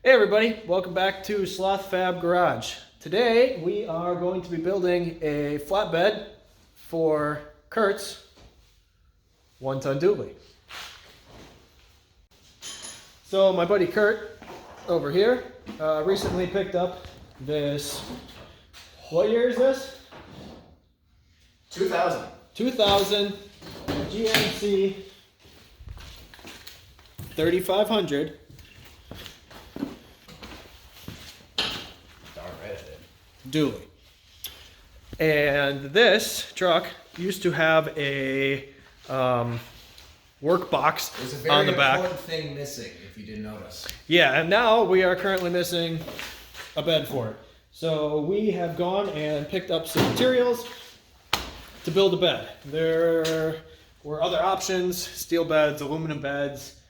Hey everybody, welcome back to Sloth Fab Garage. Today we are going to be building a flatbed for Kurt's 1-ton dually. So my buddy Kurt over here recently picked up this, what year is this? 2000 GMC 3500 dually. And this truck used to have a work box on the back. There's a very important thing missing, if you didn't notice. Yeah, and now we are currently missing a bed for it. So we have gone and picked up some materials to build a bed. There were other options: steel beds, aluminum beds,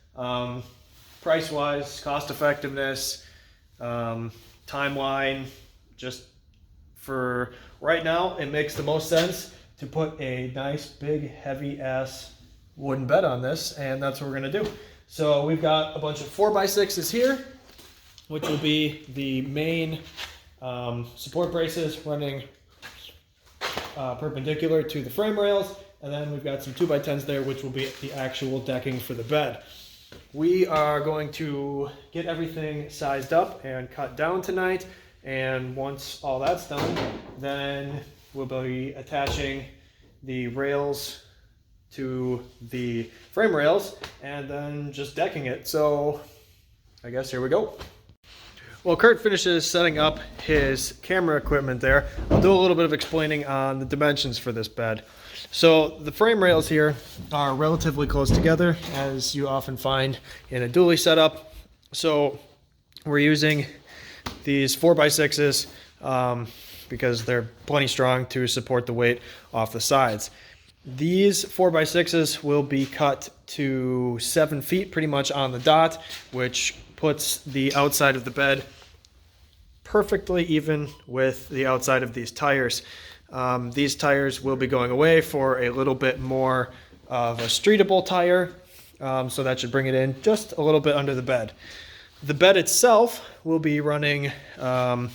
price-wise, cost-effectiveness, timeline. Just for right now, it makes the most sense to put a nice, big, heavy-ass wooden bed on this, and that's what we're gonna do. So we've got a bunch of 4x6s here, which will be the main support braces running perpendicular to the frame rails, and then we've got some 2x10s there, which will be the actual decking for the bed. We are going to get everything sized up and cut down tonight, and once all that's done, then we'll be attaching the rails to the frame rails and then just decking it. So I guess here we go. Well, Kurt finishes setting up his camera equipment there. I'll do a little bit of explaining on the dimensions for this bed. So the frame rails here are relatively close together, as you often find in a dually setup. So we're using these 4x6s because they're plenty strong to support the weight off the sides. These 4x6s will be cut to 7 feet pretty much on the dot, which puts the outside of the bed perfectly even with the outside of these tires. These tires will be going away for a little bit more of a streetable tire, so that should bring it in just a little bit under the bed. The bed itself will be running 9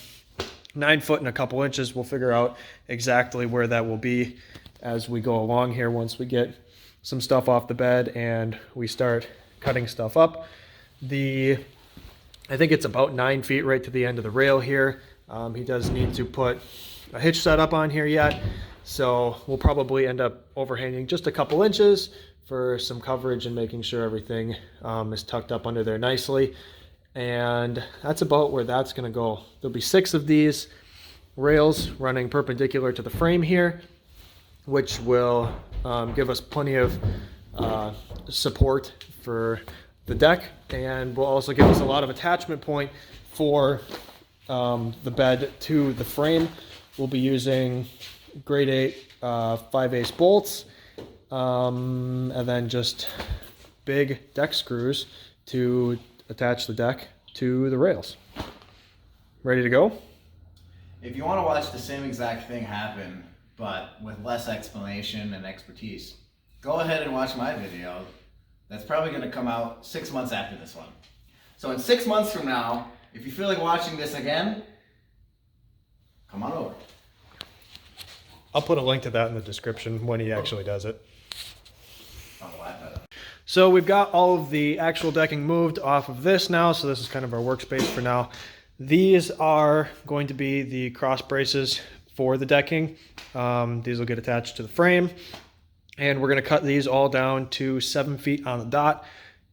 foot and a couple inches. We'll figure out exactly where that will be as we go along here once we get some stuff off the bed and we start cutting stuff up. I think it's about 9 feet right to the end of the rail here. He does need to put a hitch set up on here yet, so we'll probably end up overhanging just a couple inches for some coverage and making sure everything is tucked up under there nicely. And that's about where that's going to go. There'll be 6 of these rails running perpendicular to the frame here, which will give us plenty of support for the deck, and will also give us a lot of attachment point for the bed to the frame. We'll be using grade 8 5/8 bolts, and then just big deck screws to attach the deck to the rails. Ready to go? If you want to watch the same exact thing happen, but with less explanation and expertise, go ahead and watch my video. That's probably going to come out 6 months after this one. So in 6 months from now, if you feel like watching this again, come on over. I'll put a link to that in the description when he actually does it. I'll laugh at it. So we've got all of the actual decking moved off of this now, so this is kind of our workspace for now. These are going to be the cross braces for the decking. These will get attached to the frame, and we're going to cut these all down to 7 feet on the dot.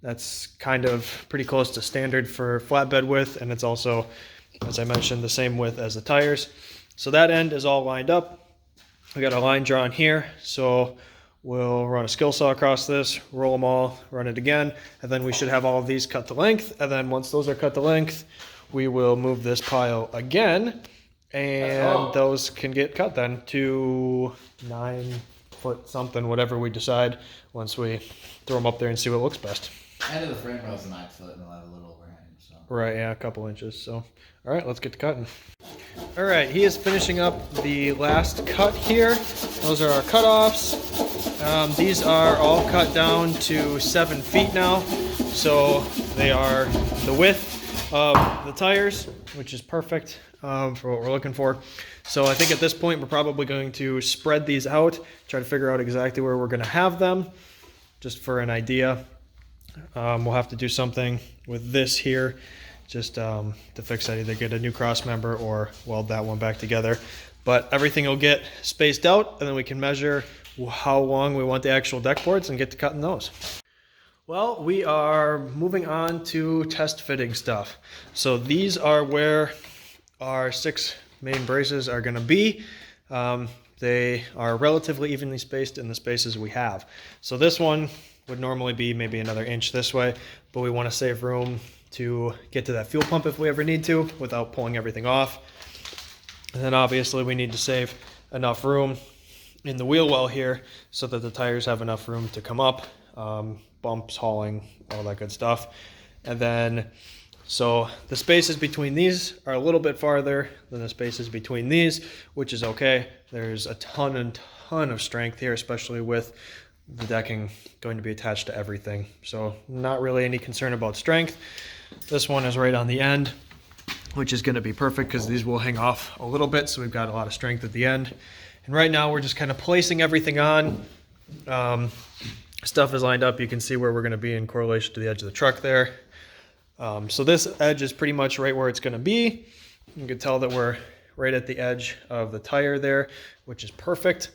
That's kind of pretty close to standard for flatbed width, and it's also, as I mentioned, the same width as the tires. So that end is all lined up. We got a line drawn here, so we'll run a skill saw across this, roll them all, run it again, and then we should have all of these cut to length. And then once those are cut to length, we will move this pile again, and those can get cut then to 9 foot something, whatever we decide once we throw them up there and see what looks best. End of the frame rail is 9 foot, and they'll have a little overhang. So. Right, yeah, a couple inches. So, all right, let's get to cutting. All right, he is finishing up the last cut here. Those are our cutoffs. These are all cut down to 7 feet now. So they are the width of the tires, which is perfect for what we're looking for. So I think at this point, we're probably going to spread these out, try to figure out exactly where we're going to have them, just for an idea. We'll have to do something with this here, just to fix that, either get a new cross member or weld that one back together. But everything will get spaced out, and then we can measure how long we want the actual deck boards and get to cutting those. Well, we are moving on to test fitting stuff. So these are where our 6 main braces are going to be. They are relatively evenly spaced in the spaces we have. So this one would normally be maybe another inch this way, but we want to save room to get to that fuel pump if we ever need to without pulling everything off. And then obviously we need to save enough room in the wheel well here so that the tires have enough room to come up, bumps, hauling, all that good stuff. And then, so the spaces between these are a little bit farther than the spaces between these, which is okay. There's a ton of strength here, especially with the decking going to be attached to everything. So not really any concern about strength. This one is right on the end, which is going to be perfect because these will hang off a little bit, so we've got a lot of strength at the end. And right now we're just kind of placing everything on. Stuff is lined up. You can see where we're going to be in correlation to the edge of the truck there. So this edge is pretty much right where it's going to be. You can tell that we're right at the edge of the tire there, which is perfect.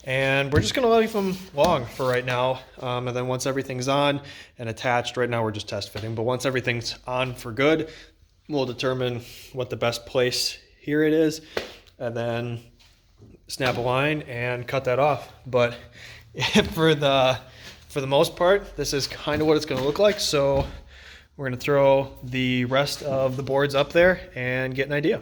And we're just going to leave them long for right now. And then once everything's on and attached, right now we're just test fitting, but once everything's on for good, we'll determine what the best place here it is, and then snap a line and cut that off. But for the most part, this is kind of what it's going to look like. So we're going to throw the rest of the boards up there and get an idea.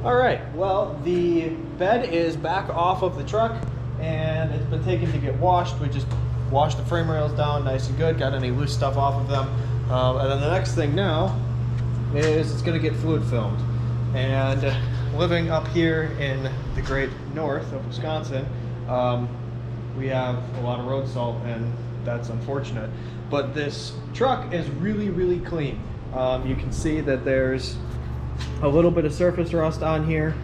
All right, well, the bed is back off of the truck and it's been taken to get washed. We just washed the frame rails down nice and good, got any loose stuff off of them. And then the next thing now is it's going to get fluid filmed. And living up here in the great north of Wisconsin, we have a lot of road salt, and that's unfortunate. But this truck is really clean. You can see that there's a little bit of surface rust on here,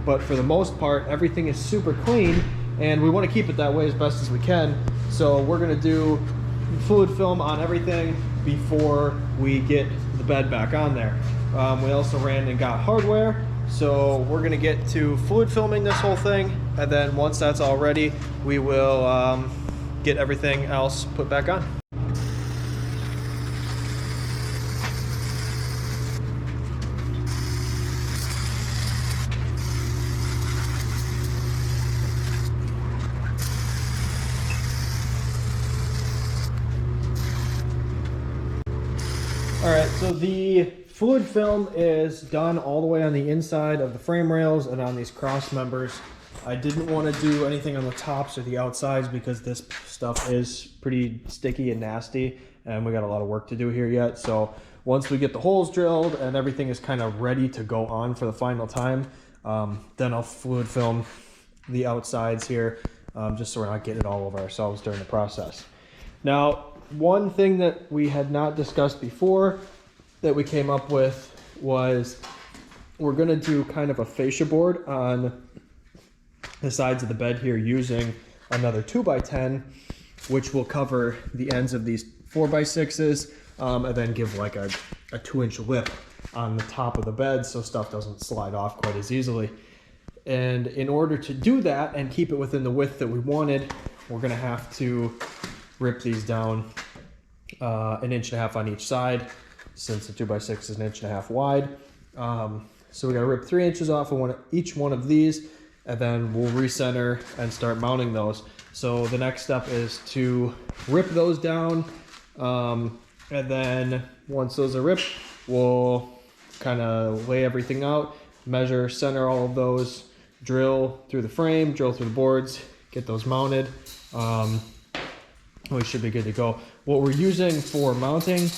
but for the most part, everything is super clean, and we want to keep it that way as best as we can. So we're going to do fluid film on everything before we get the bed back on there. We also ran and got hardware, so we're going to get to fluid filming this whole thing, and then once that's all ready, we will get everything else put back on. All right, so the fluid film is done all the way on the inside of the frame rails and on these cross members. I didn't want to do anything on the tops or the outsides because this stuff is pretty sticky and nasty, and we got a lot of work to do here yet. So once we get the holes drilled and everything is kind of ready to go on for the final time, then I'll fluid film the outsides here, just so we're not getting it all over ourselves during the process. Now, one thing that we had not discussed before that we came up with was we're going to do kind of a fascia board on the sides of the bed here using another 2x10, which will cover the ends of these 4x6s, and then give like a 2-inch lip on the top of the bed so stuff doesn't slide off quite as easily. And in order to do that and keep it within the width that we wanted, we're going to have to rip these down 1.5 inches on each side, since the 2x6 is 1.5 inches wide. So we got to rip 3 inches off of each one of these, and then we'll recenter and start mounting those. So the next step is to rip those down, and then once those are ripped, we'll kind of lay everything out, measure, center all of those, drill through the frame, drill through the boards, get those mounted. We should be good to go. What we're using for mounting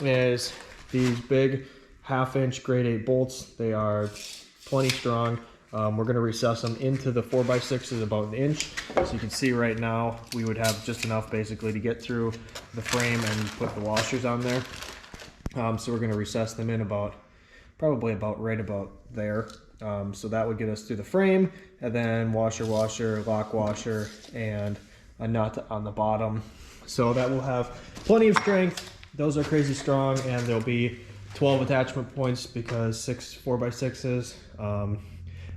is these big 1/2-inch grade 8 bolts. They are plenty strong. We're going to recess them into the 4x6s about 1 inch. So you can see right now we would have just enough basically to get through the frame and put the washers on there. So we're going to recess them in probably about right about there. So that would get us through the frame, and then washer, lock washer, and a nut on the bottom. So that will have plenty of strength. Those are crazy strong, and there'll be 12 attachment points because 6 4x6s, and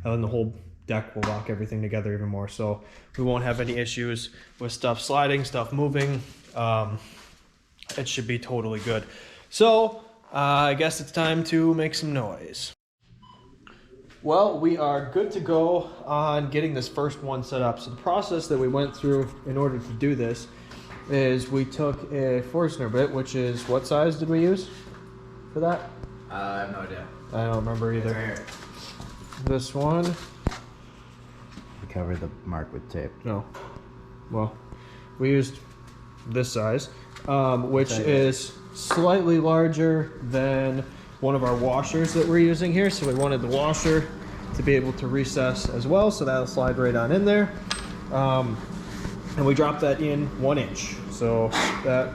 then the whole deck will lock everything together even more. So we won't have any issues with stuff sliding, stuff moving. It should be totally good. So I guess it's time to make some noise. Well, we are good to go on getting this first one set up. So the process that we went through in order to do this is we took a Forstner bit, which is, what size did we use for that? I have no idea. I don't remember either. Right here. This one? We covered the mark with tape. No. Well, we used this size, which is slightly larger than one of our washers that we're using here. So we wanted the washer to be able to recess as well, so that'll slide right on in there. And we dropped that in 1 inch. So that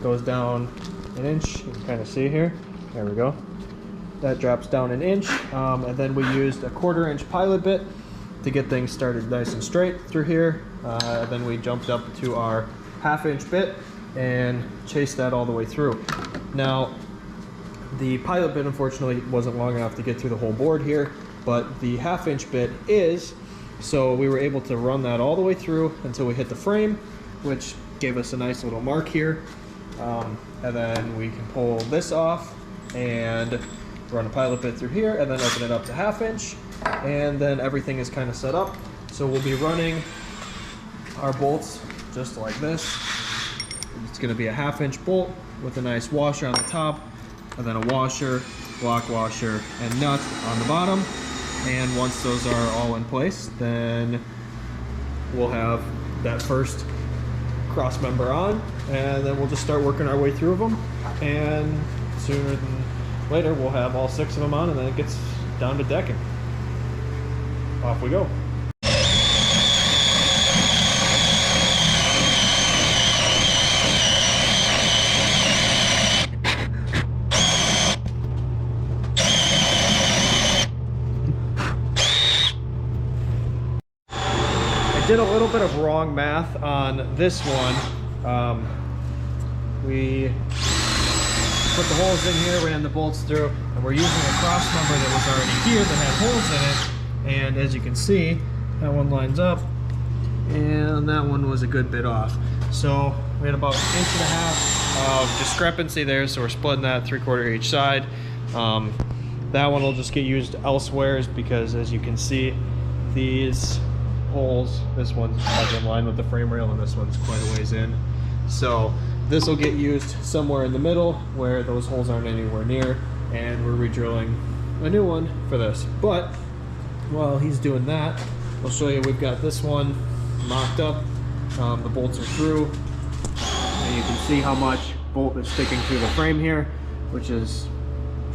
goes down 1 inch. You can kind of see here. There we go. That drops down 1 inch. And then we used a 1/4 inch pilot bit to get things started nice and straight through here. Then we jumped up to our 1/2 inch bit and chased that all the way through. Now, the pilot bit unfortunately wasn't long enough to get through the whole board here, but the 1/2 inch bit is, so we were able to run that all the way through until we hit the frame, which gave us a nice little mark here. And then we can pull this off and run a pilot bit through here, and then open it up to 1/2 inch, and then everything is kind of set up. So we'll be running our bolts just like this. It's going to be a 1/2 inch bolt with a nice washer on the top, and then a washer, lock washer, and nut on the bottom. And once those are all in place, then we'll have that first cross member on, and then we'll just start working our way through them. And sooner than later, we'll have all 6 of them on, and then it gets down to decking. Off we go. Did a little bit of wrong math on this one. We put the holes in here, ran the bolts through, and we're using a cross member that was already here that had holes in it. And as you can see, that one lines up, and that one was a good bit off. So we had about 1.5 inches of discrepancy there, so we're splitting that 3/4 each side. That one will just get used elsewhere because, as you can see, these holes, this one's in line with the frame rail, and this one's quite a ways in. So this will get used somewhere in the middle where those holes aren't anywhere near, and we're re-drilling a new one for this. But while he's doing that, I'll show you we've got this one mocked up. The bolts are through, and you can see how much bolt is sticking through the frame here, which is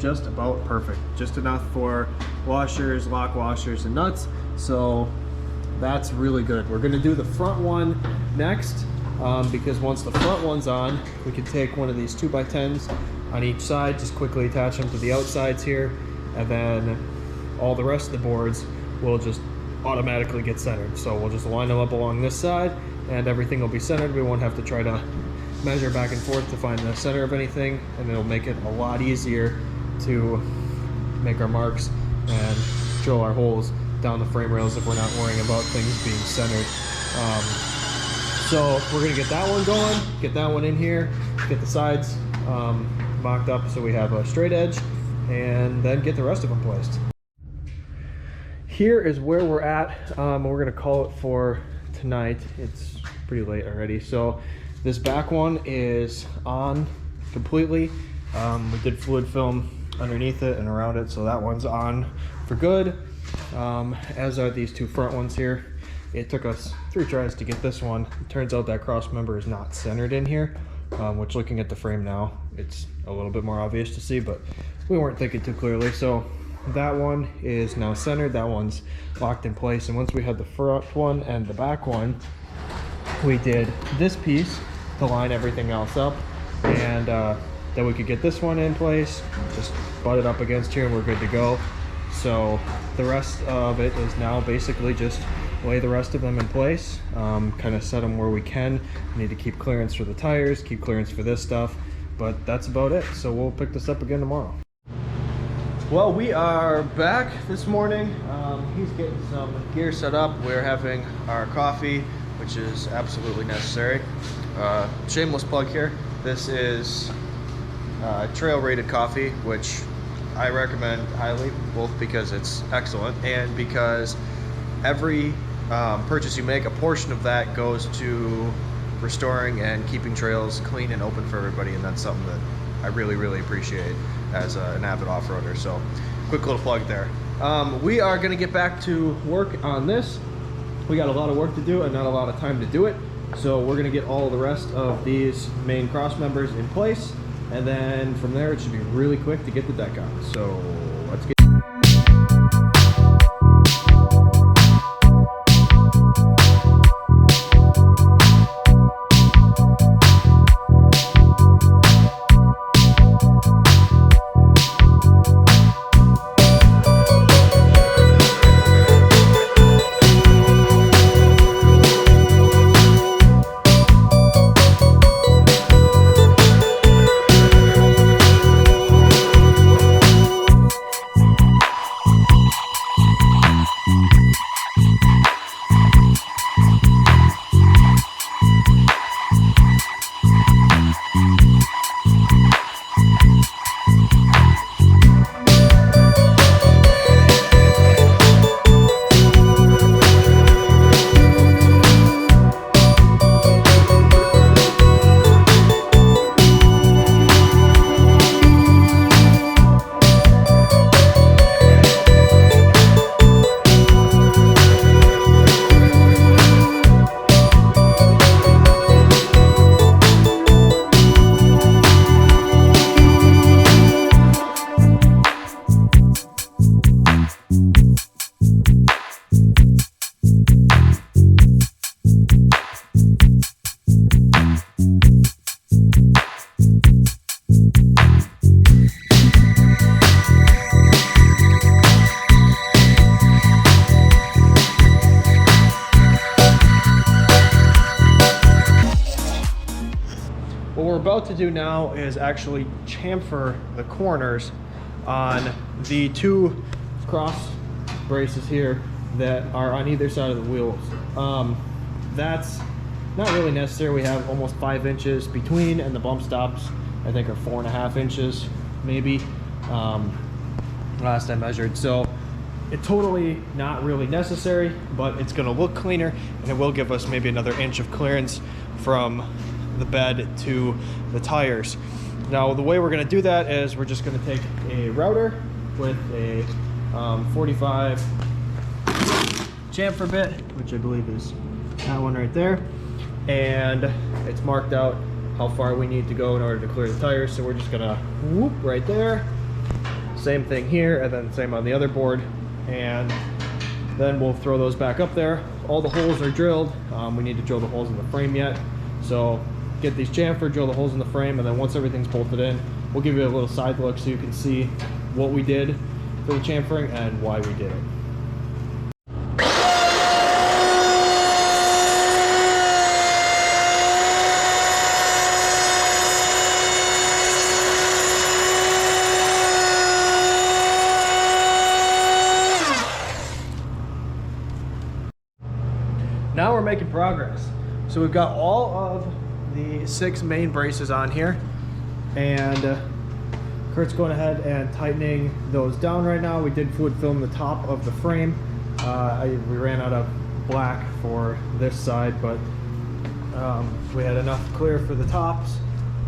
just about perfect. Just enough for washers, lock washers, and nuts. So that's really good. We're going to do the front one next, because once the front one's on, we can take one of these 2x10s on each side, just quickly attach them to the outsides here, and then all the rest of the boards will just automatically get centered. So we'll just line them up along this side, and everything will be centered. We won't have to try to measure back and forth to find the center of anything, and it'll make it a lot easier to make our marks and drill our holes down the frame rails if we're not worrying about things being centered. So we're gonna get that one going, get that one in here, get the sides mocked up so we have a straight edge, and then get the rest of them placed. Here is where we're at. We're gonna call it for tonight. It's pretty late already. So this back one is on completely. We did fluid film underneath it and around it, so that one's on for good. As are these 2 front ones here. It took us 3 tries to get this one. It turns out that cross member is not centered in here, which, looking at the frame now, it's a little bit more obvious to see, but we weren't thinking too clearly. So that one is now centered, that one's locked in place, and once we had the front one and the back one, we did this piece to line everything else up, and that we could get this one in place, just butt it up against here and we're good to go. So the rest of it is now basically just lay the rest of them in place, kind of set them where we can. We need to keep clearance for the tires, keep clearance for this stuff, but that's about it. So we'll pick this up again tomorrow. Well, we are back this morning. He's getting some gear set up. We're having our coffee, which is absolutely necessary. Shameless plug here. This is trail rated coffee, which I recommend highly, both because it's excellent and because every purchase you make, a portion of that goes to restoring and keeping trails clean and open for everybody, and that's something that I really, really appreciate as an avid off-roader. So quick little plug there. We are going to get back to work on this. We got a lot of work to do and not a lot of time to do it, so we're going to get all the rest of these main cross members in place, and then from there it should be really quick to get the deck on. So let's get What we're about to do now is actually chamfer the corners on the two cross braces here that are on either side of the wheels. That's not really necessary. We have almost 5 inches between, and the bump stops I think are 4.5 inches maybe, last I measured. So it's totally not really necessary, but it's going to look cleaner and it will give us maybe another inch of clearance from the bed to the tires. Now the way we're going to do that is we're just going to take a router with a 45 chamfer bit, which I believe is that one right there, and it's marked out how far we need to go in order to clear the tires. So we're just gonna whoop right there, same thing here, and then same on the other board, and then we'll throw those back up there. All the holes are drilled. We need to drill the holes in the frame yet, so get these chamfered, drill the holes in the frame, and then once everything's bolted in, we'll give you a little side look so you can see what we did for the chamfering and why we did it. Now we're making progress. So we've got all of the 6 main braces on here, and Kurt's going ahead and tightening those down right now. We did fluid film the top of the frame. We ran out of black for this side, but we had enough clear for the tops.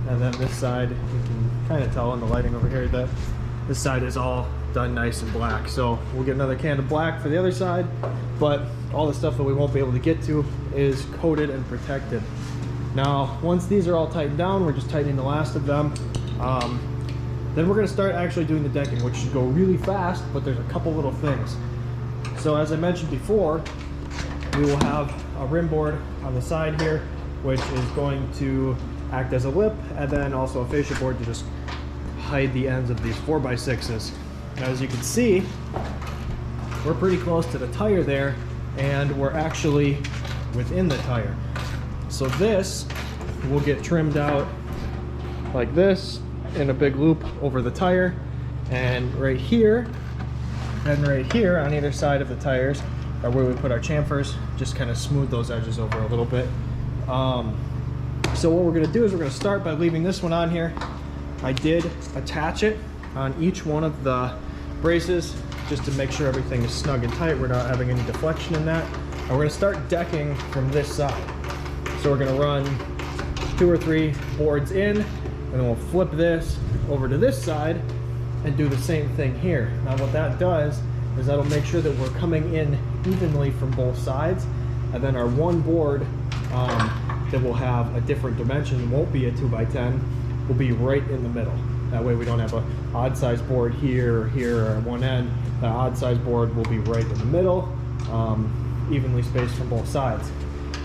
And then this side, you can kind of tell in the lighting over here that this side is all done nice and black. So we'll get another can of black for the other side, but all the stuff that we won't be able to get to is coated and protected. Now, once these are all tightened down, we're just tightening the last of them. Then we're gonna start actually doing the decking, which should go really fast, but there's a couple little things. So as I mentioned before, we will have a rim board on the side here, which is going to act as a lip, and then also a fascia board to just hide the ends of these 4x6s. Now, as you can see, we're pretty close to the tire there, and we're actually within the tire. So this will get trimmed out like this in a big loop over the tire, and right here and right here on either side of the tires are where we put our chamfers, just kind of smooth those edges over a little bit. So what we're going to do is we're going to start by leaving this one on here. I did attach it on each one of the braces just to make sure everything is snug and tight. We're not having any deflection in that. And we're going to start decking from this side. So we're going to run 2 or 3 boards in, and then we'll flip this over to this side and do the same thing here. Now what that does is that'll make sure that we're coming in evenly from both sides, and then our one board that will have a different dimension, won't be a 2x10, will be right in the middle. That way we don't have a odd size board here or here or at one end. The odd size board will be right in the middle, evenly spaced from both sides.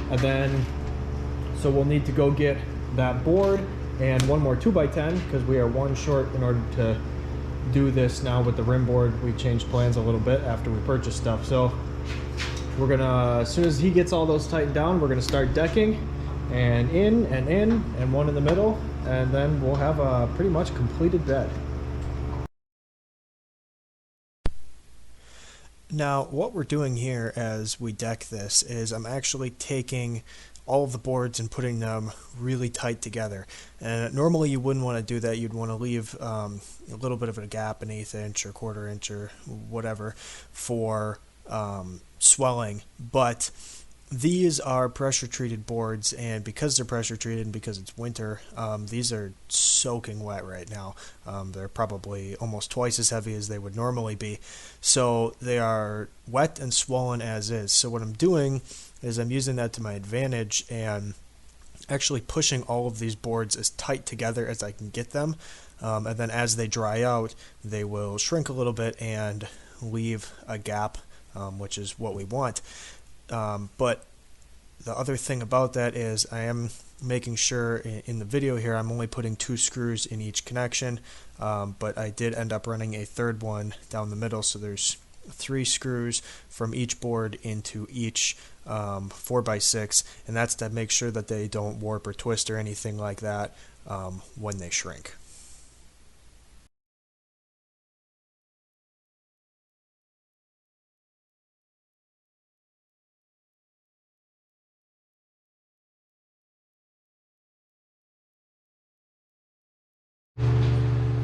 And then, so we'll need to go get that board and one more 2x10 because we are one short in order to do this now with the rim board. We changed plans a little bit after we purchased stuff. So we're gonna, as soon as he gets all those tightened down, we're gonna start decking and in and one in the middle, and then we'll have a pretty much completed bed. Now what we're doing here as we deck this is I'm actually taking all of the boards and putting them really tight together. And normally you wouldn't want to do that. You'd want to leave a little bit of a gap, an 1/8 inch or 1/4 inch or whatever for swelling. But these are pressure treated boards, and because they're pressure treated and because it's winter, these are soaking wet right now. They're probably almost twice as heavy as they would normally be. So they are wet and swollen as is. So what I'm doing is I'm using that to my advantage and actually pushing all of these boards as tight together as I can get them. And then as they dry out, they will shrink a little bit and leave a gap, which is what we want. But the other thing about that is I am making sure in the video here I'm only putting 2 screws in each connection, but I did end up running a third one down the middle, so there's 3 screws from each board into each 4x6, and that's to make sure that they don't warp or twist or anything like that when they shrink.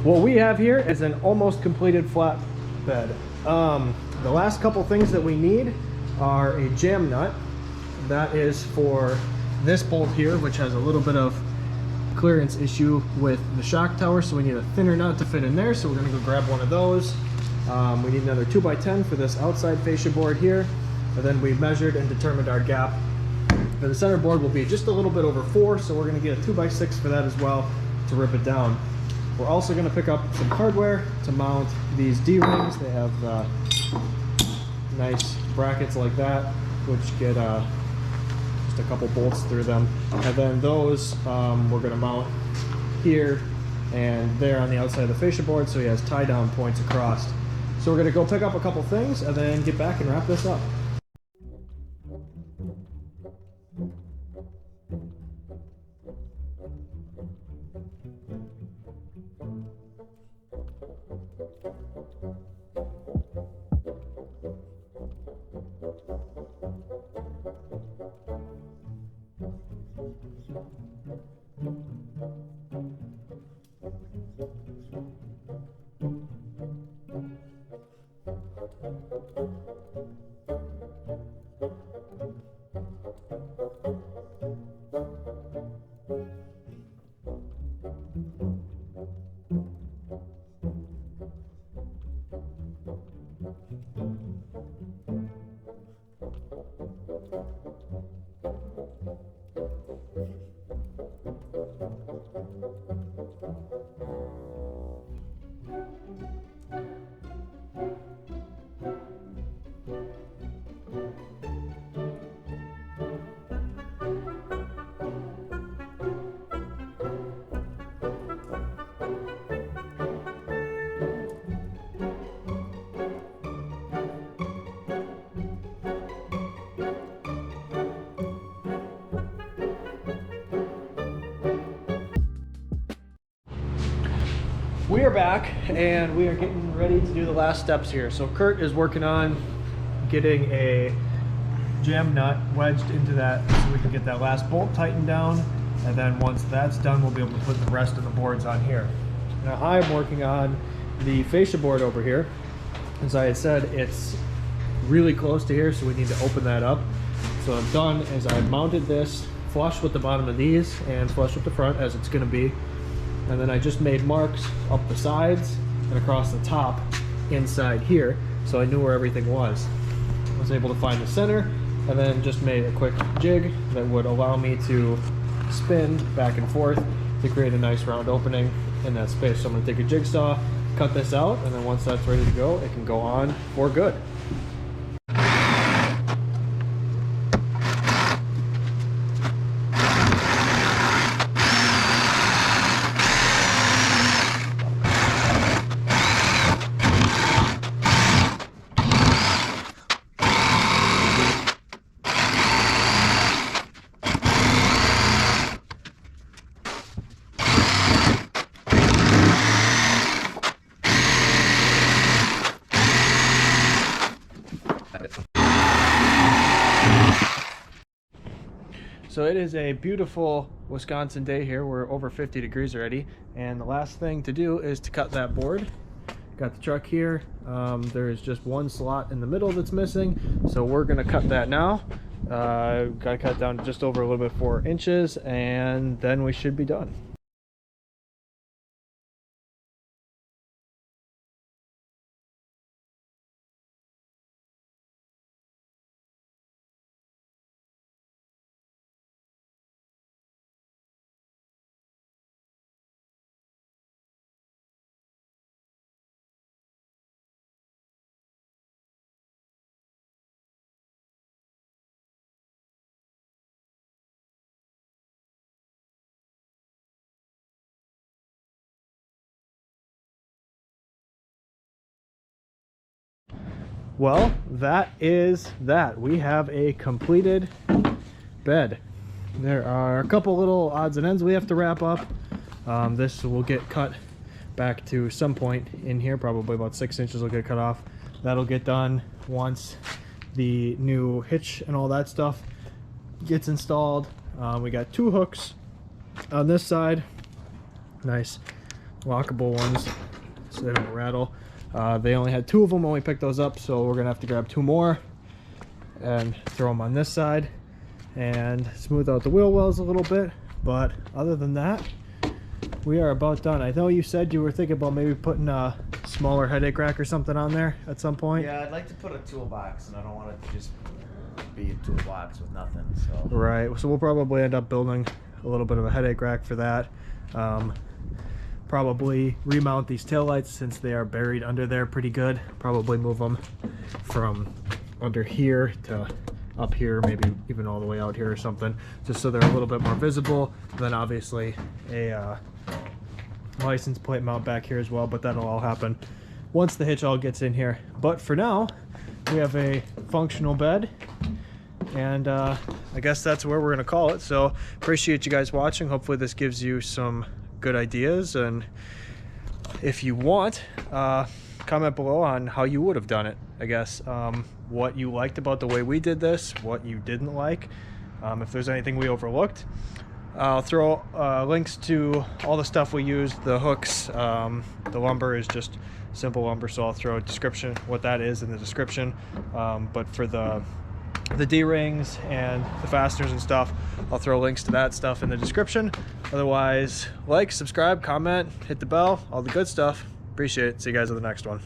What we have here is an almost completed flat bed. The last couple things that we need are a jam nut. That is for this bolt here, which has a little bit of clearance issue with the shock tower, so we need a thinner nut to fit in there, so we're going to go grab one of those. We need another 2x10 for this outside fascia board here, and then we measured and determined our gap for the center board will be just a little bit over 4, so we're going to get a 2x6 for that as well to rip it down. We're also going to pick up some hardware to mount these D-rings. They have nice brackets like that, which get just a couple bolts through them. And then those we're going to mount here and there on the outside of the fascia board, so he has tie-down points across. So we're going to go pick up a couple things and then get back and wrap this up. We are back and we are getting ready to do the last steps here. So Kurt is working on getting a jam nut wedged into that so we can get that last bolt tightened down, and then once that's done we'll be able to put the rest of the boards on here. Now I'm working on the fascia board over here. As I had said, it's really close to here, so we need to open that up. So what I've done is I've mounted this flush with the bottom of these and flush with the front as it's going to be, and then I just made marks up the sides and across the top inside here so I knew where everything was. I was able to find the center and then just made a quick jig that would allow me to spin back and forth to create a nice round opening in that space. So I'm going to take a jigsaw, cut this out, and then once that's ready to go, it can go on for good. So it is a beautiful Wisconsin day here. We're over 50 degrees already, and the last thing to do is to cut that board. Got the truck here. There's just one slot in the middle that's missing, so we're gonna cut that now. Gotta cut down to just over a little bit 4 inches, and then we should be done. Well, that is that. We have a completed bed. There are a couple little odds and ends we have to wrap up. This will get cut back to some point in here, probably about 6 inches will get cut off. That'll get done once the new hitch and all that stuff gets installed. We got 2 hooks on this side, nice lockable ones so they don't rattle. They only had 2 of them when we picked those up, so we're gonna have to grab 2 more and throw them on this side and smooth out the wheel wells a little bit. But other than that, we are about done. I know you said you were thinking about maybe putting a smaller headache rack or something on there at some point. Yeah, I'd like to put a toolbox, and I don't want it to just be a toolbox with nothing. So Right, so we'll probably end up building a little bit of a headache rack for that. Probably remount these taillights since they are buried under there pretty good. Probably move them from under here to up here, maybe even all the way out here or something, just so they're a little bit more visible. Then obviously a license plate mount back here as well, but that'll all happen once the hitch all gets in here. But for now, we have a functional bed, and I guess that's where we're gonna call it. So appreciate you guys watching. Hopefully this gives you some good ideas, and if you want, comment below on how you would have done it. I guess what you liked about the way we did this, what you didn't like, if there's anything we overlooked. I'll throw links to all the stuff we used, the hooks, the lumber is just simple lumber, so I'll throw a description what that is in the description. But for the D-rings and the fasteners and stuff, I'll throw links to that stuff in the description. Otherwise, like, subscribe, comment, hit the bell, all the good stuff. Appreciate it. See you guys on the next one.